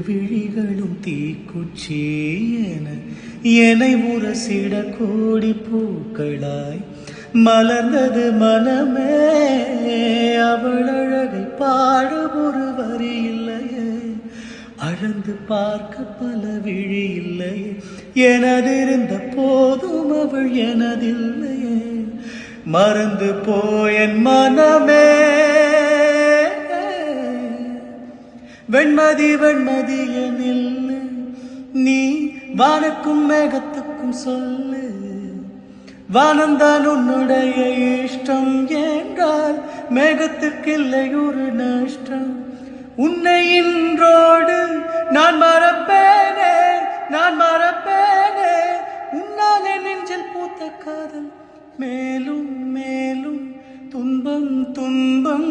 விழிகளும் தீக்குச்சி என்னை உரசிட கோடி பூக்களாய் மலர்ந்தது மனமே. அவள் அழகை பாட ஒரு வரி இல்லையே, அழந்து பார்க்க பல விழி இல்லையே. எனதிருந்த போதும் அவள் எனதில்லையே, மறந்து போயன் மனமே. வெண்மதி வெண்மதியனில் நீ வானுக்கும் மேகத்துக்கும் சொல்லு, வானந்தான் உன்னுடைய இஷ்டம் என்றால் மேகத்துக்கில்லை ஒரு நஷ்டம். உன்னை இன்றோடு நான் மறப்பேனே, நான் மறப்பேனே. உன்னால் என் நெஞ்சில் பூத்த காதல் மேலும் மேலும் துன்பம் துன்பம்.